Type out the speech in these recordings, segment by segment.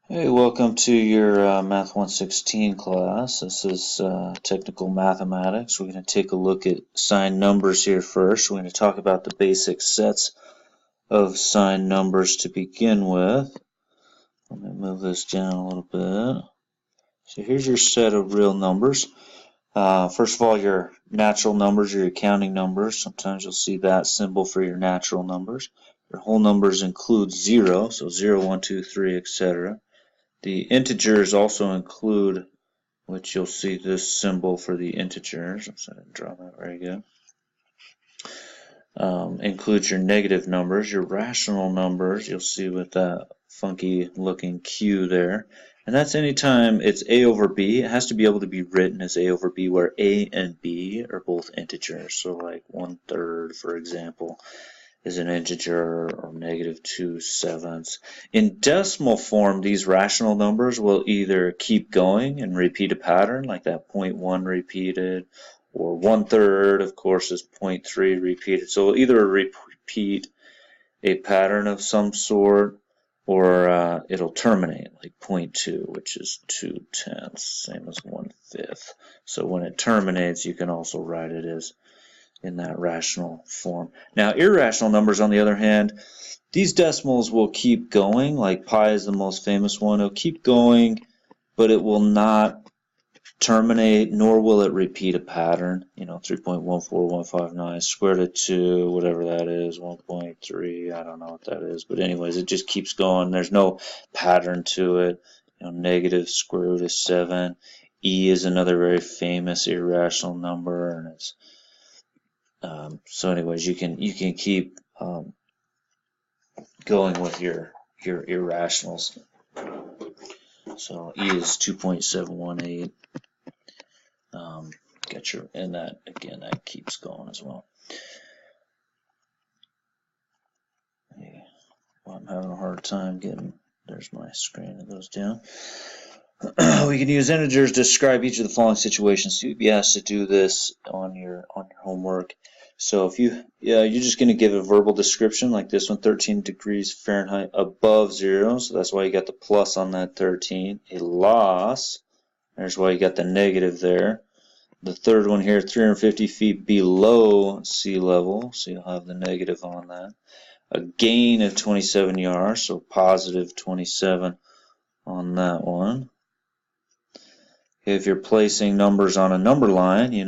Hey, welcome to your Math 116 class. This is technical mathematics. We're going to take a look at signed numbers here first. We're going to talk about the basic sets of signed numbers to begin with. Let me move this down a little bit. So here's your set of real numbers. First of all, your natural numbers, your counting numbers. Sometimes you'll see that symbol for your natural numbers. Your whole numbers include 0, so 0, 1, 2, 3, etc. The integers also include, which you'll see this symbol for the integers. I'm sorry, I didn't draw that very good. Includes your negative numbers, your rational numbers. You'll see with that funky looking Q there. And that's anytime it's A over B. It has to be able to be written as A over B, where A and B are both integers. So like 1/3, for example, is an integer, or -2/7. In decimal form, these rational numbers will either keep going and repeat a pattern, like that 0.1 repeated, or 1/3, of course, is 0.3 repeated. So it'll either repeat a pattern of some sort, or it'll terminate, like 0.2, which is 2/10, same as 1/5. So when it terminates, you can also write it as in that rational form. Now, irrational numbers, on the other hand, these decimals will keep going, like pi is the most famous one. It'll keep going, but it will not terminate, nor will it repeat a pattern. 3.14159 square root of 2, whatever that is, 1.3, I don't know what that is. But anyways, it just keeps going. There's no pattern to it. Negative square root of 7. E is another very famous irrational number, and it's so anyways, you can keep going with your irrationals. So E is 2.718. And that again, that keeps going as well. Well, I'm having a hard time getting. There's my screen. It goes down. We can use integers to describe each of the following situations. So you'd be asked to do this on your homework. So if you're just going to give a verbal description like this one, 13 degrees Fahrenheit above 0. So that's why you got the plus on that 13. A loss. There's why you got the negative there. The third one here, 350 feet below sea level. So you'll have the negative on that. A gain of 27 yards. So positive 27 on that one. If you're placing numbers on a number line, you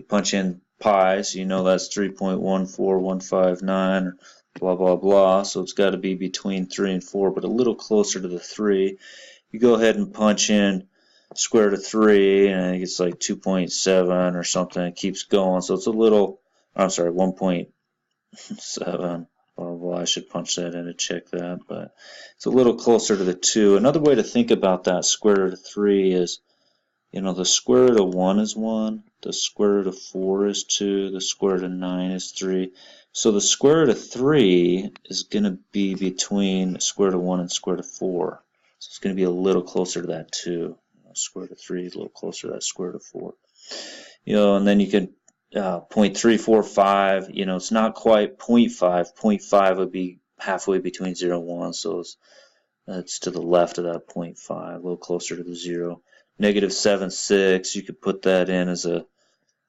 punch in pi, so you know that's 3.14159 or blah, blah, blah. So it's got to be between 3 and 4, but a little closer to the 3. You go ahead and punch in square root of 3, and I think it's like 2.7 or something. It keeps going. So it's a little, I'm sorry, 1.7. Well, I should punch that in to check that, but it's a little closer to the 2. Another way to think about that square root of 3 is, the square root of 1 is 1, the square root of 4 is 2, the square root of 9 is 3. So the square root of 3 is going to be between square root of 1 and square root of 4. So it's going to be a little closer to that 2. Square root of 3 is a little closer to that square root of 4. And then you can 0.345, it's not quite 0.5. 0.5 would be halfway between 0 and 1, so it's to the left of that 0.5, a little closer to the 0. -7.6, you could put that in as a,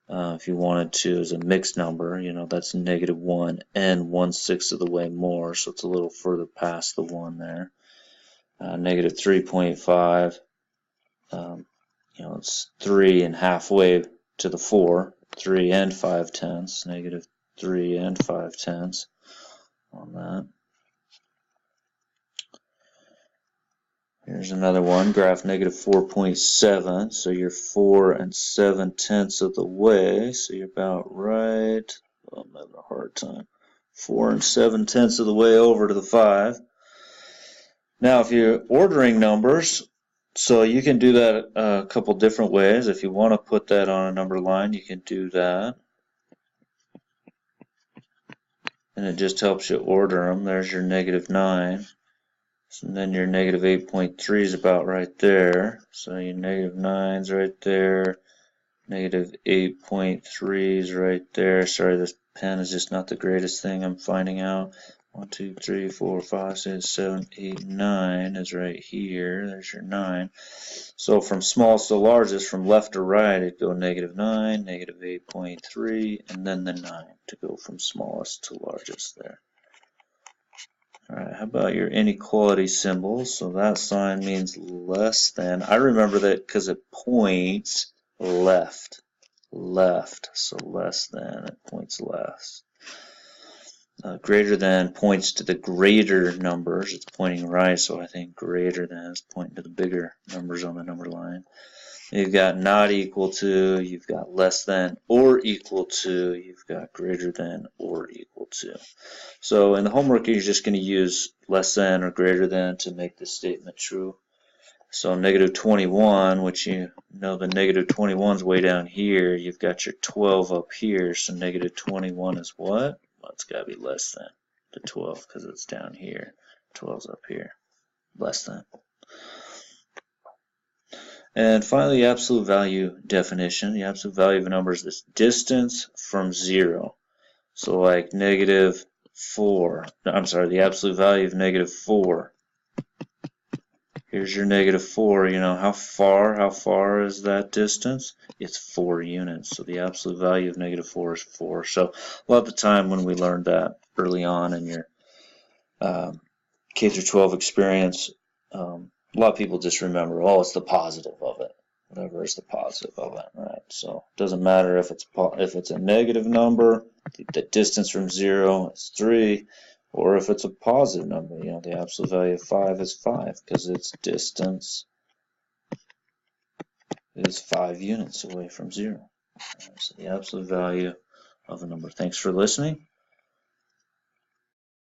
if you wanted to, as a mixed number. That's -1 and 1/6 of the way more, so it's a little further past the 1 there. -3.5, it's 3 and halfway to the 4. 3 and 5/10, -3 and 5/10 on that. Here's another one, graph -4.7, so you're 4 and 7/10 of the way, so you're about right, I'm having a hard time, 4 and 7/10 of the way over to the 5. Now if you're ordering numbers, so you can do that a couple different ways. If you want to put that on a number line, you can do that. And it just helps you order them. There's your -9. And then your -8.3 is about right there. So your -9's right there. -8.3 is right there. Sorry, this pen is just not the greatest thing I'm finding out. 1, 2, 3, 4, 5, 6, 7, 8, 9 is right here. There's your 9. So from smallest to largest, from left to right, it'd go -9, -8.3, and then the 9 to go from smallest to largest there. Alright, how about your inequality symbol? So that sign means less than. I remember that because it points left. So less than, it points left. Greater than points to the greater numbers. It's pointing right, so I think greater than is pointing to the bigger numbers on the number line. You've got not equal to, you've got less than or equal to, you've got greater than or equal to. So in the homework, you're just going to use less than or greater than to make this statement true. So -21, which you know the -21 is way down here, you've got your 12 up here, so -21 is what? Well, it's got to be less than the 12 because it's down here. 12's up here, less than. And finally, the absolute value definition. The absolute value of a number is this distance from 0. So like -4. I'm sorry, the absolute value of -4. Here's your -4. You know, how far is that distance? It's 4 units. So the absolute value of -4 is 4. So a lot of the time when we learned that early on in your K through 12 experience, a lot of people just remember, oh, it's the positive of it. Whatever is the positive of it, right? So it doesn't matter if it's a negative number, the distance from 0 is 3, or if it's a positive number, you know, the absolute value of 5 is 5 because its distance is 5 units away from 0. Right, so the absolute value of a number. Thanks for listening.